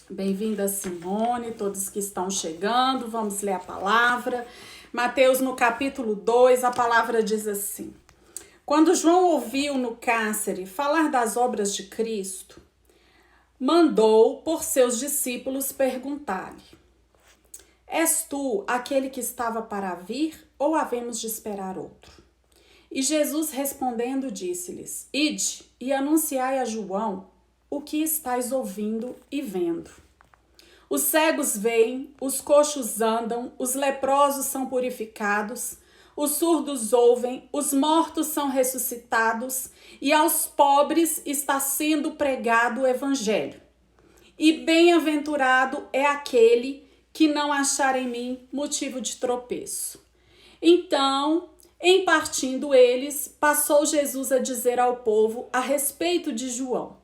Bem-vinda, Simone, todos que estão chegando, vamos ler a palavra. Mateus, no capítulo 2, a palavra diz assim: Quando João ouviu no cárcere falar das obras de Cristo, mandou por seus discípulos perguntar-lhe: És tu aquele que estava para vir, ou havemos de esperar outro? E Jesus respondendo disse-lhes: Ide e anunciai a João o que estáis ouvindo e vendo. Os cegos veem, os coxos andam, os leprosos são purificados, os surdos ouvem, os mortos são ressuscitados, e aos pobres está sendo pregado o evangelho. E bem-aventurado é aquele que não achar em mim motivo de tropeço. Então, em partindo eles, passou Jesus a dizer ao povo a respeito de João: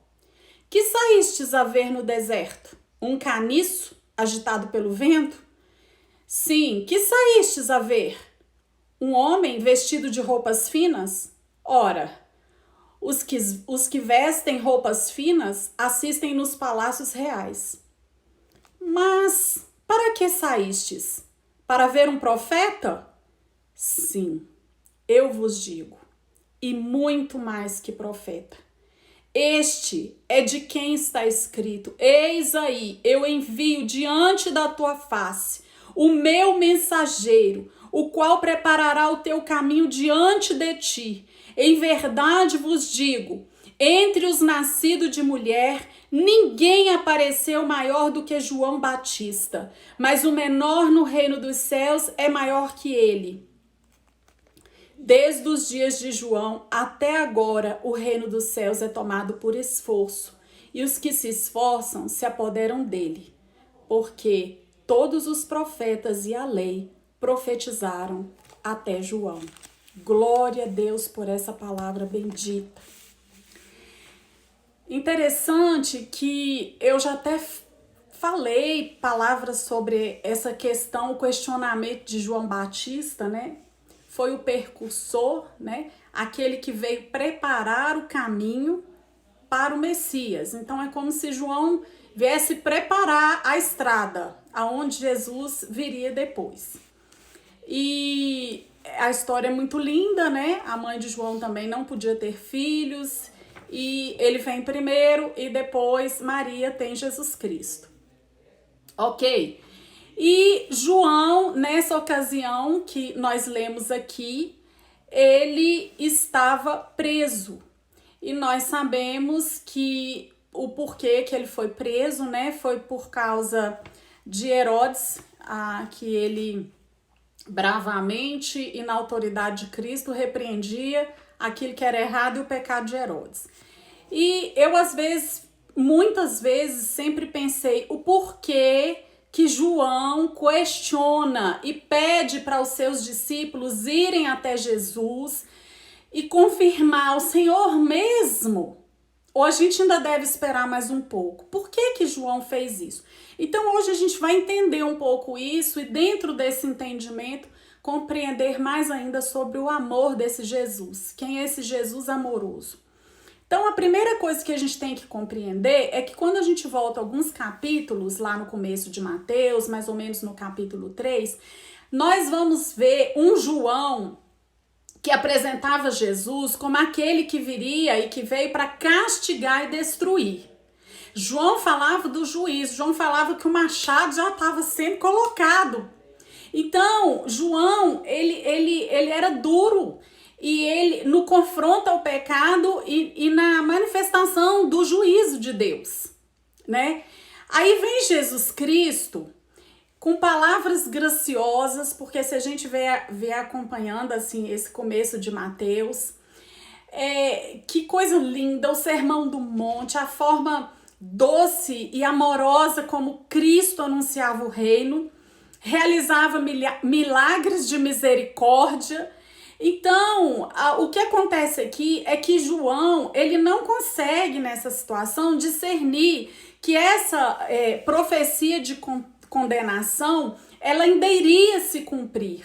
Que saístes a ver no deserto? Um caniço agitado pelo vento? Sim, que saístes a ver? Um homem vestido de roupas finas? Ora, os que vestem roupas finas assistem nos palácios reais. Mas para que saístes? Para ver um profeta? Sim, eu vos digo, e muito mais que profeta. Este é de quem está escrito: Eis aí, eu envio diante da tua face o meu mensageiro, o qual preparará o teu caminho diante de ti. Em verdade vos digo, entre os nascidos de mulher, ninguém apareceu maior do que João Batista, mas o menor no reino dos céus é maior que ele. Desde os dias de João até agora, o reino dos céus é tomado por esforço, e os que se esforçam se apoderam dele, porque todos os profetas e a lei profetizaram até João. Glória a Deus por essa palavra bendita. Interessante que eu já até falei palavras sobre essa questão, o questionamento de João Batista, né? Foi o precursor, né? Aquele que veio preparar o caminho para o Messias. Então é como se João viesse preparar a estrada aonde Jesus viria depois. E a história é muito linda, né? A mãe de João também não podia ter filhos, e ele vem primeiro e depois Maria tem Jesus Cristo. Ok? E João, nessa ocasião que nós lemos aqui, ele estava preso. E nós sabemos que o porquê que ele foi preso, né? Foi por causa de Herodes, que ele bravamente e na autoridade de Cristo repreendia aquilo que era errado e o pecado de Herodes. E eu, muitas vezes, sempre pensei o porquê que João questiona e pede para os seus discípulos irem até Jesus e confirmar o Senhor mesmo. Ou a gente ainda deve esperar mais um pouco? Por que João fez isso? Então hoje a gente vai entender um pouco isso e dentro desse entendimento compreender mais ainda sobre o amor desse Jesus. Quem é esse Jesus amoroso? Então, a primeira coisa que a gente tem que compreender é que quando a gente volta alguns capítulos, lá no começo de Mateus, mais ou menos no capítulo 3, nós vamos ver um João que apresentava Jesus como aquele que viria e que veio para castigar e destruir. João falava do juízo, João falava que o machado já estava sendo colocado. Então, João, ele era duro. E ele no confronto ao pecado e na manifestação do juízo de Deus, né? Aí vem Jesus Cristo com palavras graciosas, porque se a gente vier acompanhando assim esse começo de Mateus, que coisa linda, o Sermão do Monte, a forma doce e amorosa como Cristo anunciava o reino, realizava milagres de misericórdia. Então, o que acontece aqui é que João, ele não consegue nessa situação discernir que essa profecia de condenação, ela ainda iria se cumprir.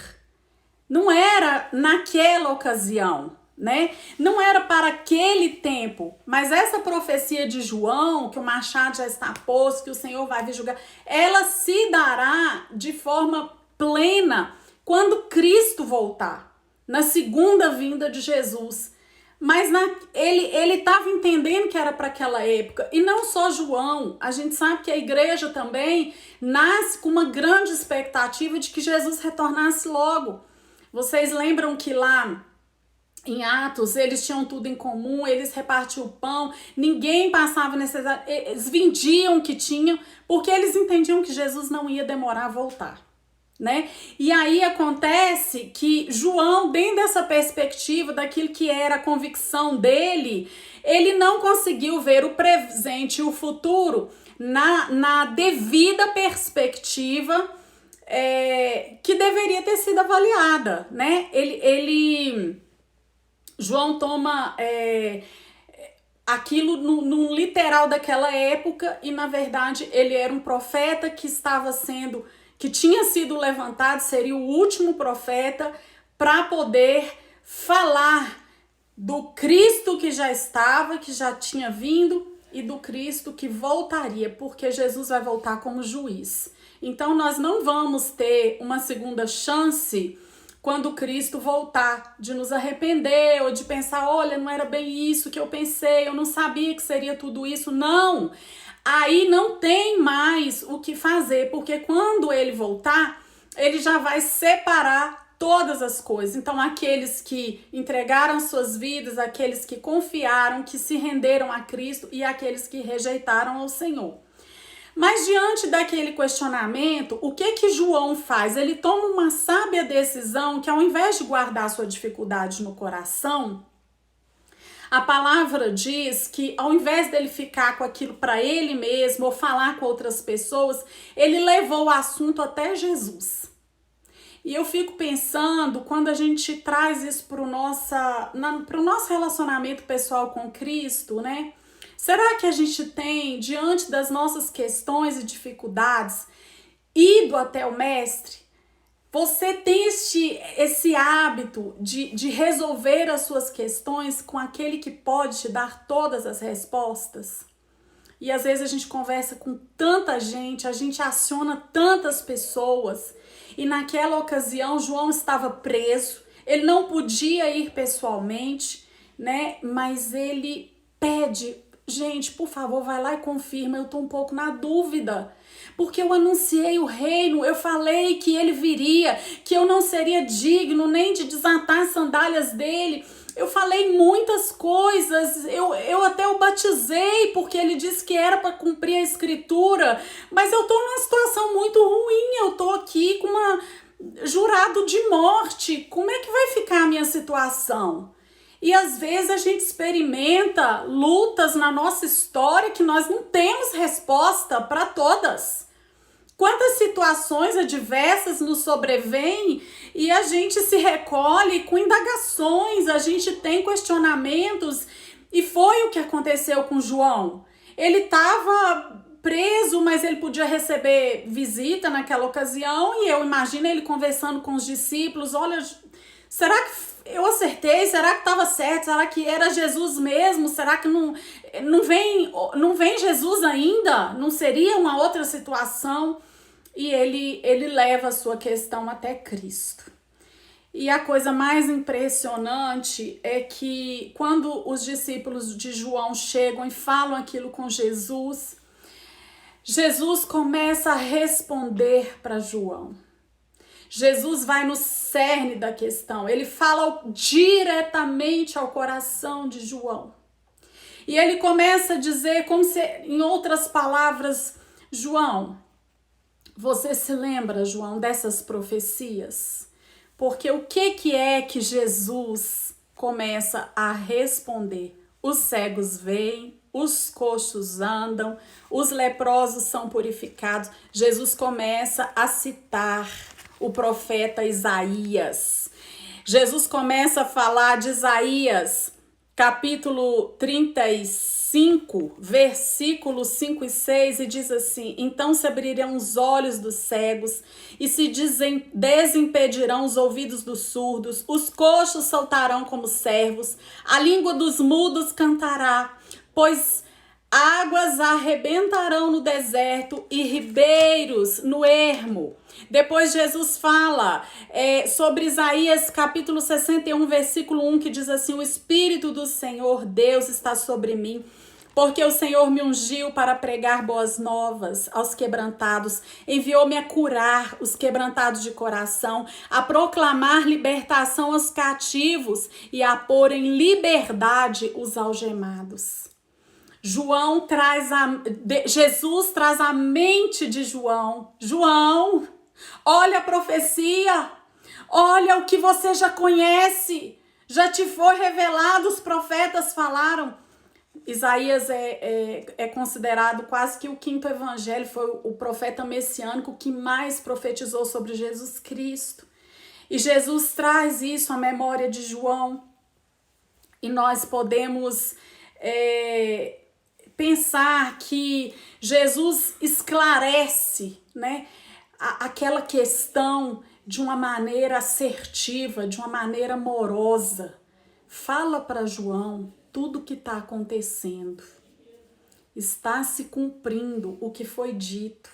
Não era naquela ocasião, né? Não era para aquele tempo, mas essa profecia de João, que o machado já está posto, que o Senhor vai vir julgar, ela se dará de forma plena quando Cristo voltar, na segunda vinda de Jesus. Mas ele estava entendendo que era para aquela época. E não só João. A gente sabe que a igreja também nasce com uma grande expectativa de que Jesus retornasse logo. Vocês lembram que lá em Atos eles tinham tudo em comum, eles repartiam o pão, ninguém passava necessidade, eles vendiam o que tinham, porque eles entendiam que Jesus não ia demorar a voltar, né? E aí acontece que João, dentro dessa perspectiva daquilo que era a convicção dele, ele não conseguiu ver o presente e o futuro na devida perspectiva que deveria ter sido avaliada, né? João toma aquilo no literal daquela época e, na verdade, ele era um profeta que tinha sido levantado, seria o último profeta para poder falar do Cristo que já estava, que já tinha vindo, e do Cristo que voltaria, porque Jesus vai voltar como juiz. Então, nós não vamos ter uma segunda chance quando Cristo voltar, de nos arrepender ou de pensar, olha, não era bem isso que eu pensei, eu não sabia que seria tudo isso. Não! Aí não tem mais o que fazer, porque quando ele voltar, ele já vai separar todas as coisas. Então, aqueles que entregaram suas vidas, aqueles que confiaram, que se renderam a Cristo e aqueles que rejeitaram ao Senhor. Mas diante daquele questionamento, o que João faz? Ele toma uma sábia decisão que, ao invés de guardar sua dificuldade no coração, a palavra diz que, ao invés dele ficar com aquilo para ele mesmo ou falar com outras pessoas, ele levou o assunto até Jesus. E eu fico pensando, quando a gente traz isso para o nosso relacionamento pessoal com Cristo, né? Será que a gente tem, diante das nossas questões e dificuldades, ido até o Mestre? Você tem esse hábito de resolver as suas questões com aquele que pode te dar todas as respostas? E às vezes a gente conversa com tanta gente, a gente aciona tantas pessoas, e naquela ocasião João estava preso, ele não podia ir pessoalmente, né? Mas ele pede, gente, por favor, vai lá e confirma, eu tô um pouco na dúvida. Porque eu anunciei o reino, eu falei que ele viria, que eu não seria digno nem de desatar as sandálias dele. Eu falei muitas coisas, eu até o batizei porque ele disse que era para cumprir a escritura, mas eu tô numa situação muito ruim, eu tô aqui com jurado de morte. Como é que vai ficar a minha situação? E às vezes a gente experimenta lutas na nossa história que nós não temos resposta para todas. Quantas situações adversas nos sobrevêm e a gente se recolhe com indagações, a gente tem questionamentos. E foi o que aconteceu com João. Ele estava preso, mas ele podia receber visita naquela ocasião, e eu imagino ele conversando com os discípulos, olha, será que eu acertei? Será que estava certo? Será que era Jesus mesmo? Será que não vem Jesus ainda? Não seria uma outra situação? E ele leva a sua questão até Cristo. E a coisa mais impressionante é que quando os discípulos de João chegam e falam aquilo com Jesus, Jesus começa a responder para João. Jesus vai no cerne da questão, ele fala diretamente ao coração de João. E ele começa a dizer, como se, em outras palavras, João, você se lembra, João, dessas profecias? Porque o que é que Jesus começa a responder? Os cegos veem, os coxos andam, os leprosos são purificados. Jesus começa a citar o profeta Isaías. Jesus começa a falar de Isaías, capítulo 35, versículos 5 e 6, e diz assim: então se abrirão os olhos dos cegos e se desimpedirão os ouvidos dos surdos, os coxos saltarão como servos, a língua dos mudos cantará, pois águas arrebentarão no deserto e ribeiros no ermo. Depois Jesus fala sobre Isaías capítulo 61, versículo 1, que diz assim: o Espírito do Senhor Deus está sobre mim, porque o Senhor me ungiu para pregar boas novas aos quebrantados, enviou-me a curar os quebrantados de coração, a proclamar libertação aos cativos e a pôr em liberdade os algemados. Jesus traz a mente de João. João, olha a profecia, olha o que você já conhece, já te foi revelado, os profetas falaram. Isaías é considerado quase que o quinto evangelho, foi o profeta messiânico que mais profetizou sobre Jesus Cristo. E Jesus traz isso à memória de João. E nós podemos pensar que Jesus esclarece, né, aquela questão de uma maneira assertiva, de uma maneira amorosa. Fala para João tudo o que está acontecendo. Está se cumprindo o que foi dito.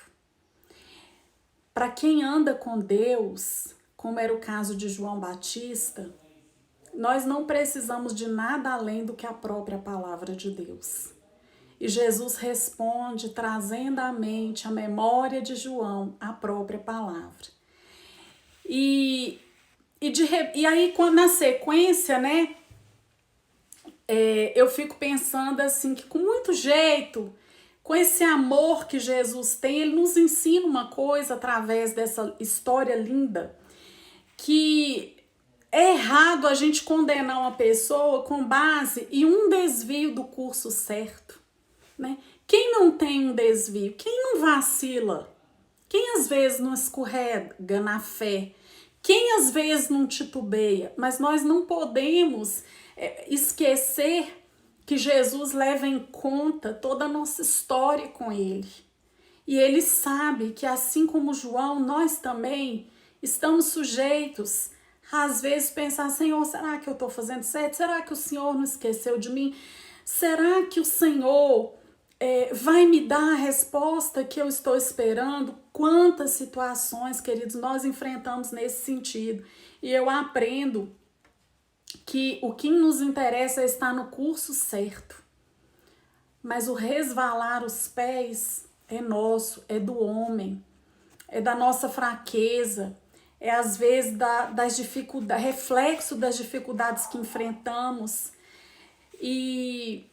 Para quem anda com Deus, como era o caso de João Batista, nós não precisamos de nada além do que a própria palavra de Deus. E Jesus responde trazendo à mente, à memória de João, a própria palavra. E aí, na sequência, né, eu fico pensando assim, que com muito jeito, com esse amor que Jesus tem, ele nos ensina uma coisa através dessa história linda, que é errado a gente condenar uma pessoa com base em um desvio do curso certo. Né? Quem não tem um desvio? Quem não vacila? Quem às vezes não escorrega na fé? Quem às vezes não titubeia? Mas nós não podemos esquecer que Jesus leva em conta toda a nossa história com ele. E ele sabe que assim como João, nós também estamos sujeitos a, às vezes, pensar: Senhor, será que eu estou fazendo certo? Será que o Senhor não esqueceu de mim? Será que o Senhor vai me dar a resposta que eu estou esperando? Quantas situações, queridos, nós enfrentamos nesse sentido. E eu aprendo que o que nos interessa é estar no curso certo. Mas o resvalar os pés é nosso, é do homem, é da nossa fraqueza, é às vezes das dificuldades, reflexo das dificuldades que enfrentamos. E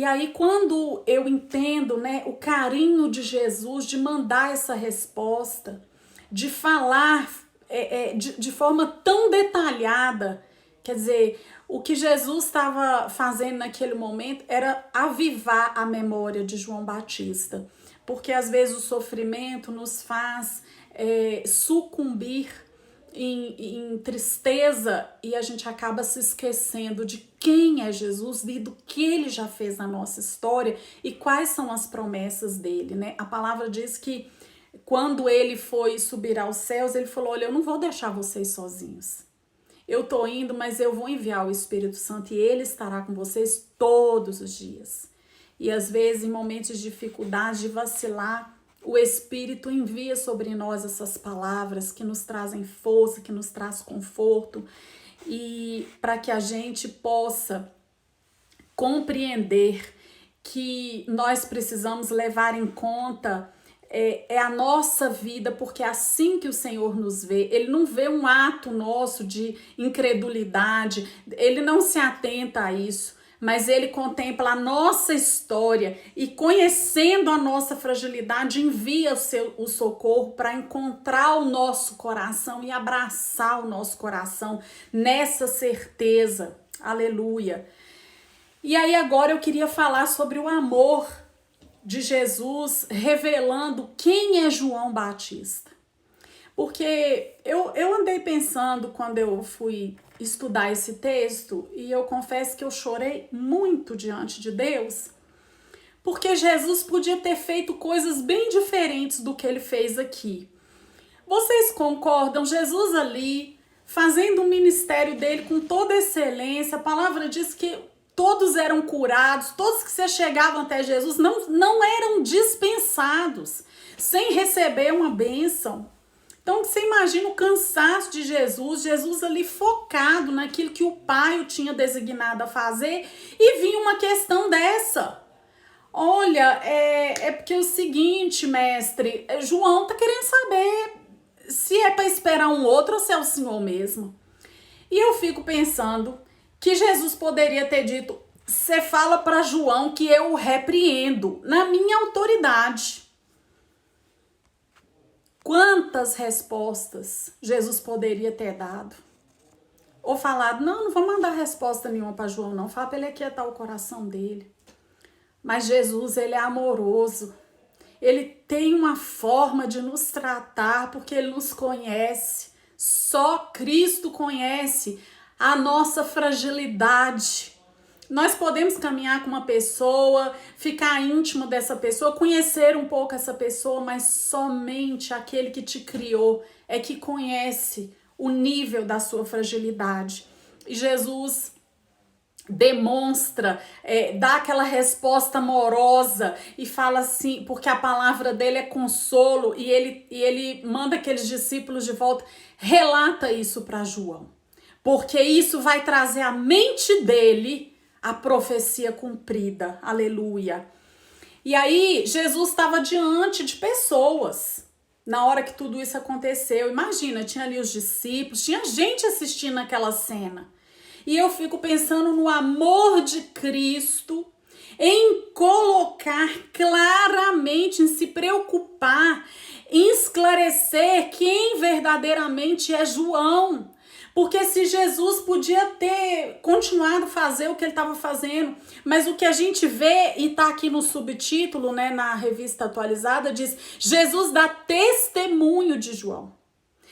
aí, quando eu entendo, né, o carinho de Jesus de mandar essa resposta, de falar de forma tão detalhada, quer dizer, o que Jesus estava fazendo naquele momento era avivar a memória de João Batista, porque às vezes o sofrimento nos faz sucumbir em tristeza e a gente acaba se esquecendo de quem é Jesus e do que ele já fez na nossa história e quais são as promessas dele, né? A palavra diz que quando ele foi subir aos céus, ele falou: olha, eu não vou deixar vocês sozinhos. Eu tô indo, mas eu vou enviar o Espírito Santo e ele estará com vocês todos os dias. E às vezes, em momentos de dificuldade, de vacilar, o Espírito envia sobre nós essas palavras que nos trazem força, que nos traz conforto, e para que a gente possa compreender que nós precisamos levar em conta a nossa vida, porque é assim que o Senhor nos vê. Ele não vê um ato nosso de incredulidade, ele não se atenta a isso, mas ele contempla a nossa história e, conhecendo a nossa fragilidade, envia o socorro para encontrar o nosso coração e abraçar o nosso coração nessa certeza. Aleluia! E aí agora eu queria falar sobre o amor de Jesus revelando quem é João Batista. Porque eu andei pensando quando eu fui estudar esse texto e eu confesso que eu chorei muito diante de Deus, porque Jesus podia ter feito coisas bem diferentes do que ele fez aqui. Vocês concordam? Jesus ali, fazendo o ministério dele com toda excelência, a palavra diz que todos eram curados, todos que se chegavam até Jesus não eram dispensados, sem receber uma bênção. Então você imagina o cansaço de Jesus, Jesus ali focado naquilo que o Pai o tinha designado a fazer, e vinha uma questão dessa. Olha, é porque é o seguinte, mestre, João tá querendo saber se é para esperar um outro ou se é o Senhor mesmo. E eu fico pensando que Jesus poderia ter dito, você fala para João que eu o repreendo na minha autoridade. Quantas respostas Jesus poderia ter dado? Ou falado, não vou mandar resposta nenhuma para João, não. Fala para ele aquietar o coração dele. Mas Jesus, ele é amoroso. Ele tem uma forma de nos tratar porque ele nos conhece. Só Cristo conhece a nossa fragilidade. Nós podemos caminhar com uma pessoa, ficar íntimo dessa pessoa, conhecer um pouco essa pessoa, mas somente aquele que te criou é que conhece o nível da sua fragilidade. E Jesus demonstra, dá aquela resposta amorosa e fala assim, porque a palavra dele é consolo, e ele manda aqueles discípulos de volta, relata isso para João, porque isso vai trazer à mente dele a profecia cumprida, aleluia. E aí Jesus estava diante de pessoas na hora que tudo isso aconteceu. Imagina, tinha ali os discípulos, tinha gente assistindo aquela cena. E eu fico pensando no amor de Cristo, em colocar claramente, em se preocupar, em esclarecer quem verdadeiramente é João. Porque se Jesus podia ter continuado a fazer o que ele estava fazendo, mas o que a gente vê, e está aqui no subtítulo, né, na revista atualizada, diz, Jesus dá testemunho de João.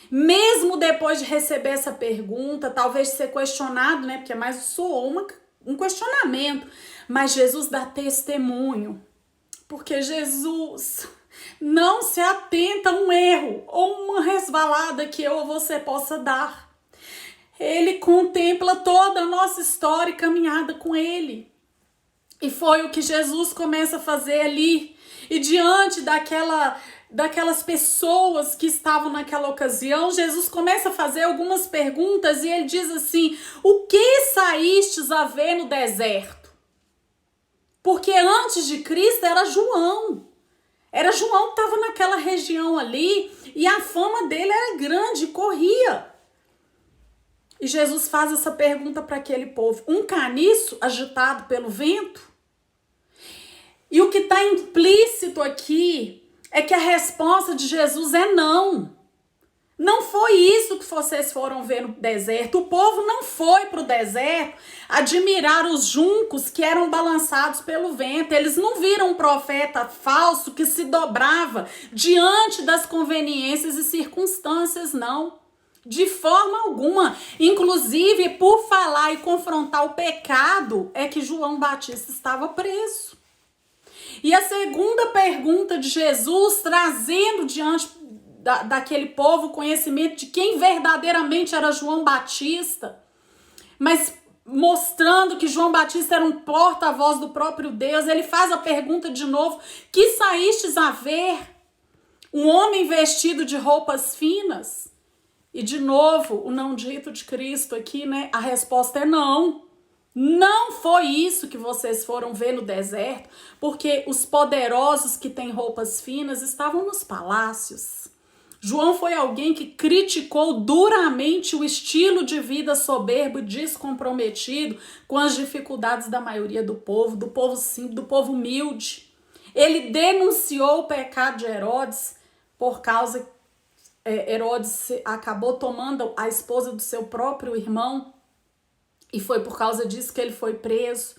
Mesmo depois de receber essa pergunta, talvez ser questionado, né? Porque mais soou um questionamento. Mas Jesus dá testemunho. Porque Jesus não se atenta a um erro ou uma resvalada que eu ou você possa dar. Ele contempla toda a nossa história e caminhada com ele. E foi o que Jesus começa a fazer ali. E diante daquelas pessoas que estavam naquela ocasião, Jesus começa a fazer algumas perguntas e ele diz assim, o que saístes a ver no deserto? Porque antes de Cristo era João que estava naquela região ali e a fama dele era grande, corria. E Jesus faz essa pergunta para aquele povo, um caniço agitado pelo vento? E o que está implícito aqui é que a resposta de Jesus é não. Não foi isso que vocês foram ver no deserto. O povo não foi para o deserto admirar os juncos que eram balançados pelo vento. Eles não viram um profeta falso que se dobrava diante das conveniências e circunstâncias, não. De forma alguma. Inclusive, por falar e confrontar o pecado, é que João Batista estava preso. E a segunda pergunta de Jesus, trazendo diante daquele povo o conhecimento de quem verdadeiramente era João Batista, mas mostrando que João Batista era um porta-voz do próprio Deus, ele faz a pergunta de novo, que saístes a ver? Um homem vestido de roupas finas? E de novo, o não dito de Cristo aqui, né? A resposta é não. Não foi isso que vocês foram ver no deserto, porque os poderosos que têm roupas finas estavam nos palácios. João foi alguém que criticou duramente o estilo de vida soberbo e descomprometido com as dificuldades da maioria do povo simples, do povo humilde. Ele denunciou o pecado de Herodes por causa que Herodes acabou tomando a esposa do seu próprio irmão. E foi por causa disso que ele foi preso.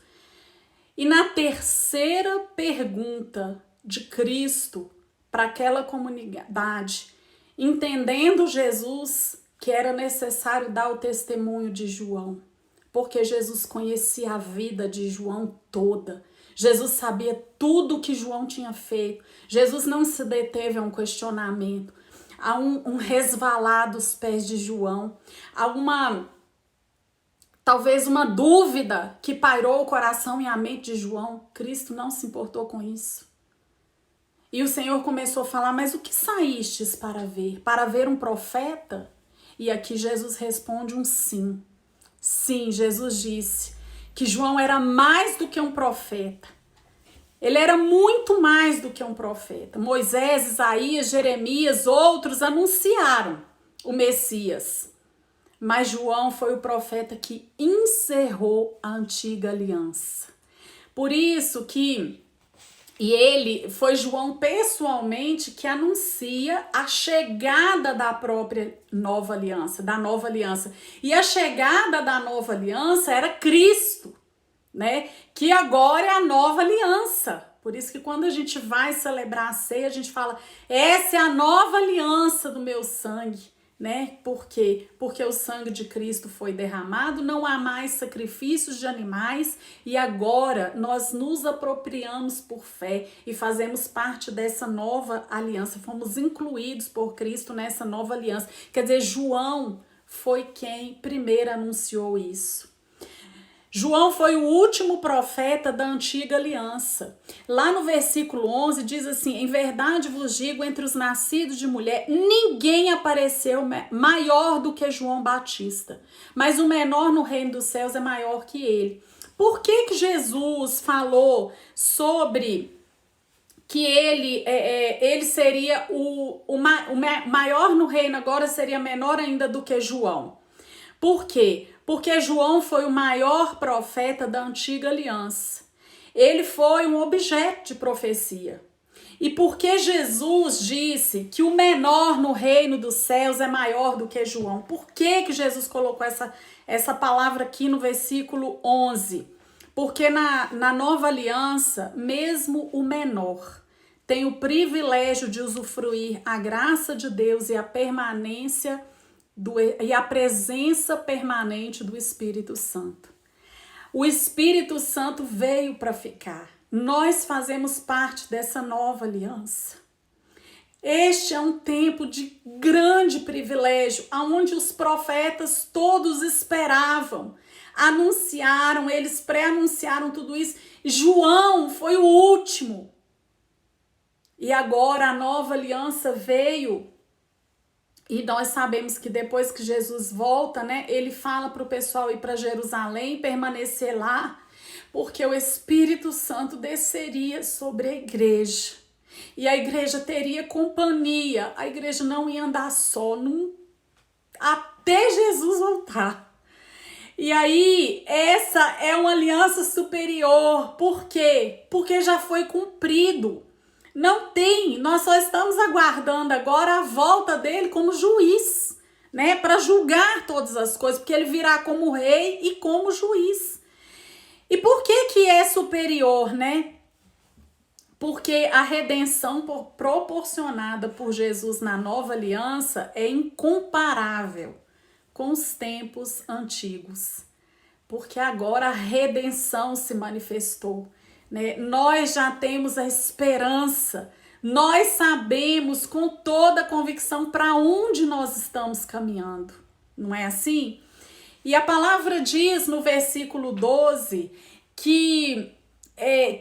E na terceira pergunta de Cristo para aquela comunidade, entendendo Jesus que era necessário dar o testemunho de João, porque Jesus conhecia a vida de João toda. Jesus sabia tudo que João tinha feito. Jesus não se deteve a um questionamento, a um resvalar dos pés de João, a talvez uma dúvida que pairou o coração e a mente de João. Cristo não se importou com isso. E o Senhor começou a falar, mas o que saístes para ver? Para ver um profeta? E aqui Jesus responde um sim. Sim, Jesus disse que João era mais do que um profeta. Ele era muito mais do que um profeta. Moisés, Isaías, Jeremias, outros anunciaram o Messias. Mas João foi o profeta que encerrou a antiga aliança. Por isso que foi João pessoalmente que anuncia a chegada da própria nova aliança, da nova aliança. E a chegada da nova aliança era Cristo, né? Que agora é a nova aliança. Por isso que quando a gente vai celebrar a ceia, a gente fala, essa é a nova aliança do meu sangue, né? Por quê? Porque o sangue de Cristo foi derramado, não há mais sacrifícios de animais e agora nós nos apropriamos por fé e fazemos parte dessa nova aliança, fomos incluídos por Cristo nessa nova aliança. Quer dizer, João foi quem primeiro anunciou isso. João foi o último profeta da antiga aliança. Lá no versículo 11 diz assim, em verdade vos digo, entre os nascidos de mulher, ninguém apareceu maior do que João Batista, mas o menor no reino dos céus é maior que ele. Por que Jesus falou sobre que ele seria o maior no reino, agora seria menor ainda do que João? Por quê? Porque João foi o maior profeta da antiga aliança. Ele foi um objeto de profecia. E porque Jesus disse que o menor no reino dos céus é maior do que João, por que Jesus colocou essa palavra aqui no versículo 11? Porque na nova aliança, mesmo o menor tem o privilégio de usufruir a graça de Deus e a permanência e a presença permanente do Espírito Santo. O Espírito Santo veio para ficar. Nós fazemos parte dessa nova aliança. Este é um tempo de grande privilégio, onde os profetas todos esperavam, anunciaram, eles pré-anunciaram tudo isso. João foi o último. E agora a nova aliança veio. E nós sabemos que depois que Jesus volta, né, ele fala para o pessoal ir para Jerusalém, permanecer lá, porque o Espírito Santo desceria sobre a igreja. E a igreja teria companhia, a igreja não ia andar só, até Jesus voltar. E aí, essa é uma aliança superior. Por quê? Porque já foi cumprido. Não tem, nós só estamos aguardando agora a volta dele como juiz, né? Para julgar todas as coisas, porque ele virá como rei e como juiz. E por que é superior, né? Porque a redenção proporcionada por Jesus na nova aliança é incomparável com os tempos antigos. Porque agora a redenção se manifestou. Né? Nós já temos a esperança, nós sabemos com toda a convicção para onde nós estamos caminhando, não é assim? E a palavra diz no versículo 12 que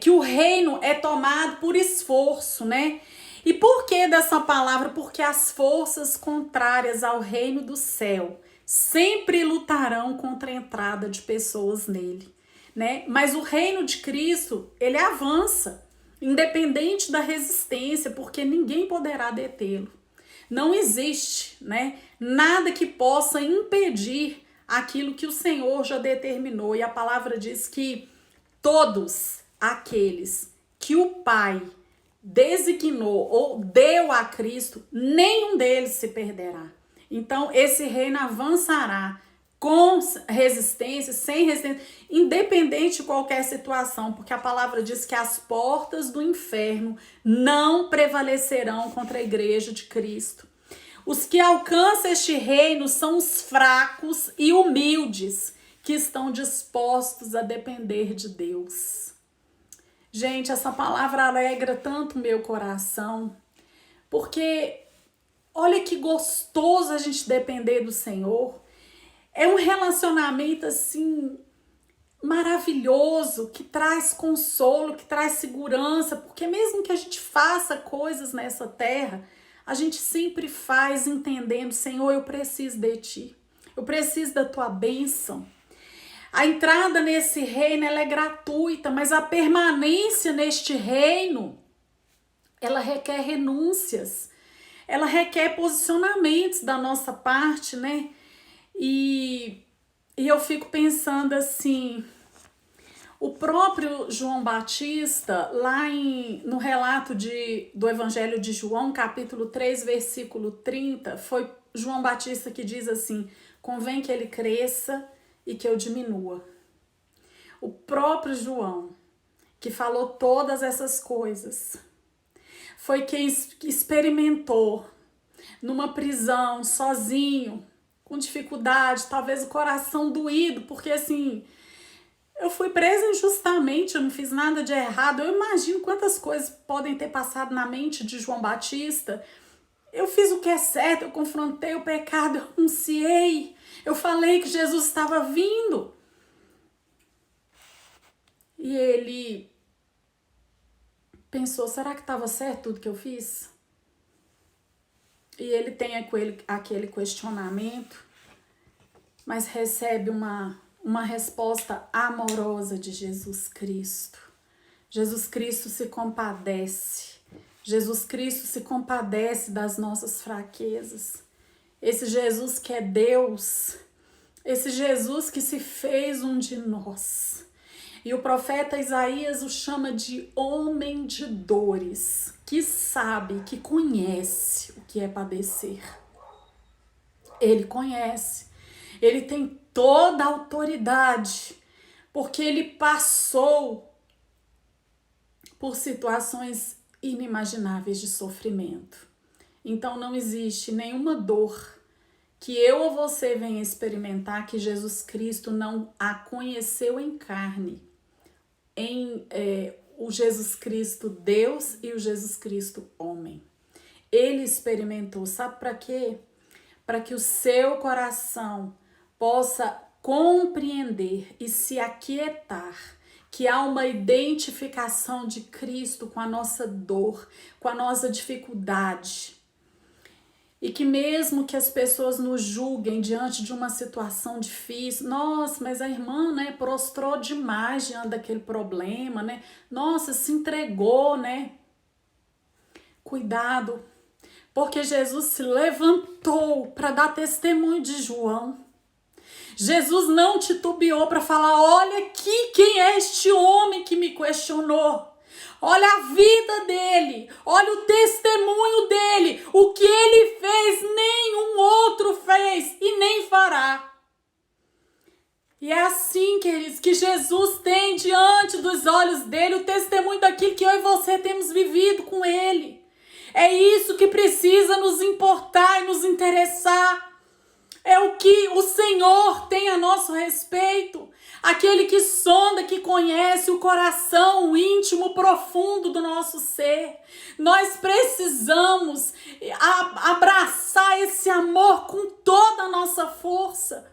o reino é tomado por esforço, né? E por que dessa palavra? Porque as forças contrárias ao reino do céu sempre lutarão contra a entrada de pessoas nele. Né? Mas o reino de Cristo, ele avança, independente da resistência, porque ninguém poderá detê-lo. Não existe, né, nada que possa impedir aquilo que o Senhor já determinou. E a palavra diz que todos aqueles que o Pai designou ou deu a Cristo, nenhum deles se perderá. Então, esse reino avançará com resistência, sem resistência, independente de qualquer situação, porque a palavra diz que as portas do inferno não prevalecerão contra a igreja de Cristo. Os que alcançam este reino são os fracos e humildes, que estão dispostos a depender de Deus. Gente, essa palavra alegra tanto meu coração, porque olha que gostoso a gente depender do Senhor. É um relacionamento assim maravilhoso, que traz consolo, que traz segurança, porque mesmo que a gente faça coisas nessa terra, a gente sempre faz entendendo, Senhor, eu preciso de Ti, eu preciso da Tua bênção. A entrada nesse reino ela é gratuita, mas a permanência neste reino, ela requer renúncias, ela requer posicionamentos da nossa parte, né? E eu fico pensando assim, o próprio João Batista, lá no relato do Evangelho de João, capítulo 3, versículo 30, foi João Batista que diz assim, convém que ele cresça e que eu diminua. O próprio João, que falou todas essas coisas, foi quem experimentou numa prisão, sozinho, com dificuldade, talvez o coração doído, porque assim, eu fui presa injustamente, eu não fiz nada de errado. Eu imagino quantas coisas podem ter passado na mente de João Batista. Eu fiz o que é certo, eu confrontei o pecado, eu anunciei, eu falei que Jesus estava vindo. E ele pensou, será que estava certo tudo que eu fiz? E ele tem aquele questionamento, mas recebe uma resposta amorosa de Jesus Cristo. Jesus Cristo se compadece. Jesus Cristo se compadece das nossas fraquezas. Esse Jesus que é Deus, esse Jesus que se fez um de nós. E o profeta Isaías o chama de homem de dores, que sabe, que conhece o que é padecer. Ele conhece, ele tem toda a autoridade, porque ele passou por situações inimagináveis de sofrimento. Então não existe nenhuma dor que eu ou você venha experimentar que Jesus Cristo não a conheceu em carne. O Jesus Cristo Deus e o Jesus Cristo homem. Ele experimentou, sabe para quê? Para que o seu coração possa compreender e se aquietar que há uma identificação de Cristo com a nossa dor, com a nossa dificuldade. E que mesmo que as pessoas nos julguem diante de uma situação difícil, nossa, mas a irmã, né, prostrou demais diante daquele problema, né? Nossa, se entregou, né? Cuidado, porque Jesus se levantou para dar testemunho de João. Jesus não titubeou para falar, olha aqui quem é este homem que me questionou. Olha a vida dele, olha o testemunho dele, o que ele fez, nenhum outro fez e nem fará. E é assim, queridos, que Jesus tem diante dos olhos dele o testemunho daquilo que eu e você temos vivido com ele. É isso que precisa nos importar e nos interessar. É o que o Senhor tem a nosso respeito. Aquele que sonda, que conhece o coração, o íntimo, profundo do nosso ser. Nós precisamos abraçar esse amor com toda a nossa força.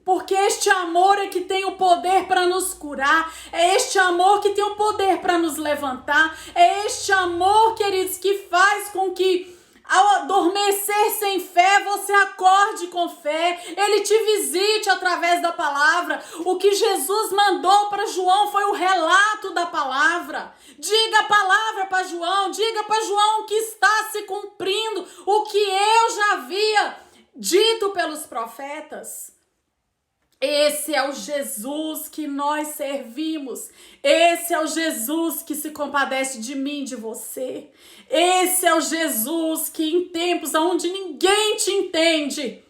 Porque este amor é que tem o poder para nos curar. É este amor que tem o poder para nos levantar. É este amor, queridos, que faz com que ao adormecer sem fé, você acorde com fé. Ele te visite através da palavra. O que Jesus mandou para João foi o relato da palavra. Diga a palavra para João. Diga para João que está se cumprindo o que eu já havia dito pelos profetas. Esse é o Jesus que nós servimos. Esse é o Jesus que se compadece de mim, de você. Esse é o Jesus que em tempos onde ninguém te entende,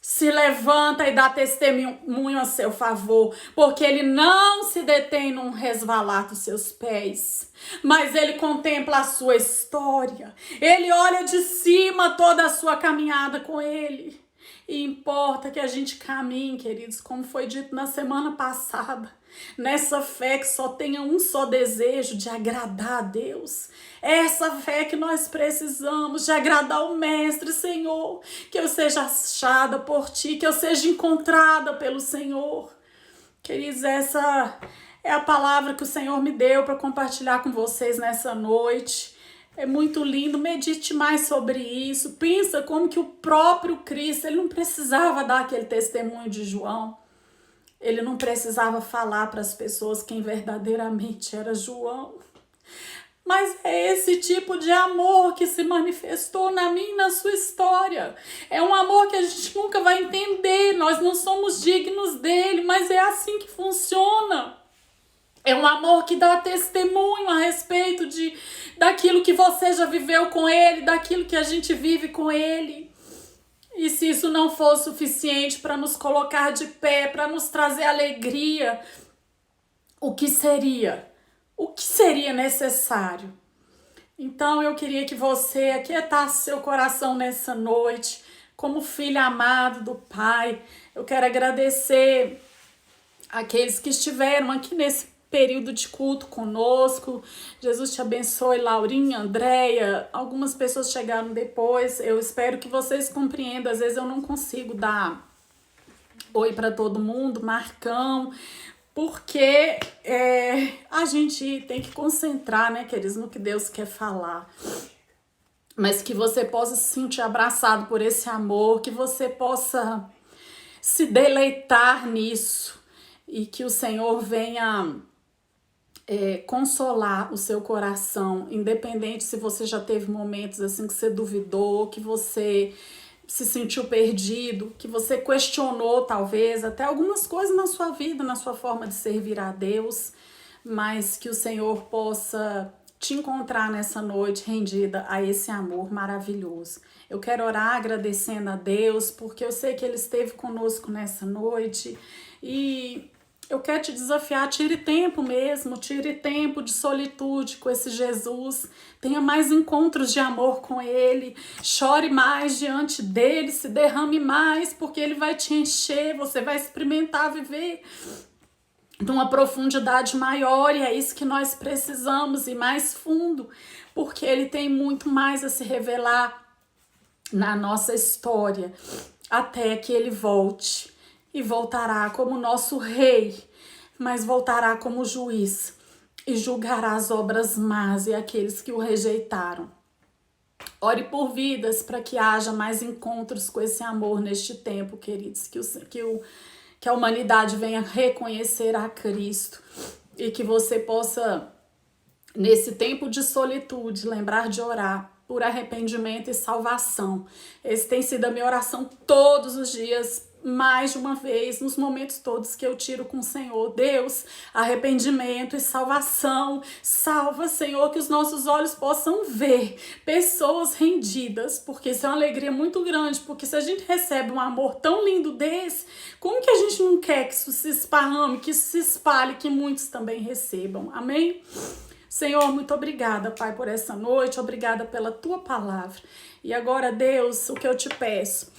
se levanta e dá testemunho a seu favor, porque ele não se detém num resvalar dos seus pés, mas ele contempla a sua história, ele olha de cima toda a sua caminhada com ele. E importa que a gente caminhe, queridos, como foi dito na semana passada, nessa fé que só tenha um só desejo, de agradar a Deus. Essa fé que nós precisamos, de agradar o Mestre, Senhor, que eu seja achada por Ti, que eu seja encontrada pelo Senhor. Queridos, essa é a palavra que o Senhor me deu para compartilhar com vocês nessa noite. É muito lindo, medite mais sobre isso. Pensa como que o próprio Cristo, ele não precisava dar aquele testemunho de João. Ele não precisava falar para as pessoas quem verdadeiramente era João. Mas é esse tipo de amor que se manifestou na minha e na sua história. É um amor que a gente nunca vai entender, nós não somos dignos dele, mas é assim que funciona. É um amor que dá testemunho a respeito daquilo que você já viveu com ele, daquilo que a gente vive com ele. E se isso não for suficiente para nos colocar de pé, para nos trazer alegria, o que seria? O que seria necessário? Então eu queria que você aquietasse seu coração nessa noite, como filho amado do Pai. Eu quero agradecer aqueles que estiveram aqui nesse período de culto conosco. Jesus te abençoe, Laurinha, Andréia. Algumas pessoas chegaram depois. Eu espero que vocês compreendam. Às vezes eu não consigo dar oi para todo mundo, Marcão, porque a gente tem que concentrar, né, queridos, no que Deus quer falar. Mas que você possa se sentir abraçado por esse amor, que você possa se deleitar nisso e que o Senhor venha consolar o seu coração, independente se você já teve momentos assim que você duvidou, que você se sentiu perdido, que você questionou talvez até algumas coisas na sua vida, na sua forma de servir a Deus, mas que o Senhor possa te encontrar nessa noite rendida a esse amor maravilhoso. Eu quero orar agradecendo a Deus, porque eu sei que Ele esteve conosco nessa noite e eu quero te desafiar, tire tempo mesmo, tire tempo de solitude com esse Jesus, tenha mais encontros de amor com Ele, chore mais diante dEle, se derrame mais, porque Ele vai te encher, você vai experimentar viver de uma profundidade maior, e é isso que nós precisamos, e mais fundo, porque Ele tem muito mais a se revelar na nossa história, até que Ele volte. E voltará como nosso rei, mas voltará como juiz e julgará as obras más e aqueles que o rejeitaram. Ore por vidas para que haja mais encontros com esse amor neste tempo, queridos, que a humanidade venha reconhecer a Cristo e que você possa, nesse tempo de solitude, lembrar de orar por arrependimento e salvação. Esse tem sido a minha oração todos os dias, mais de uma vez, nos momentos todos que eu tiro com o Senhor. Deus, arrependimento e salvação. Salva, Senhor, que os nossos olhos possam ver pessoas rendidas, porque isso é uma alegria muito grande, porque se a gente recebe um amor tão lindo desse, como que a gente não quer que isso se esparrame, que isso se espalhe, que muitos também recebam? Amém? Senhor, muito obrigada, Pai, por essa noite, obrigada pela Tua palavra. E agora, Deus, o que eu te peço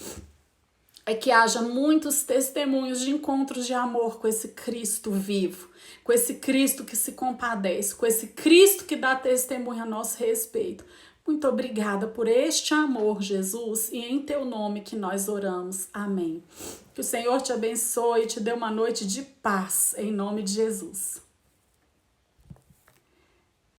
é que haja muitos testemunhos de encontros de amor com esse Cristo vivo, com esse Cristo que se compadece, com esse Cristo que dá testemunho a nosso respeito. Muito obrigada por este amor, Jesus, e em Teu nome que nós oramos. Amém. Que o Senhor te abençoe e te dê uma noite de paz, em nome de Jesus.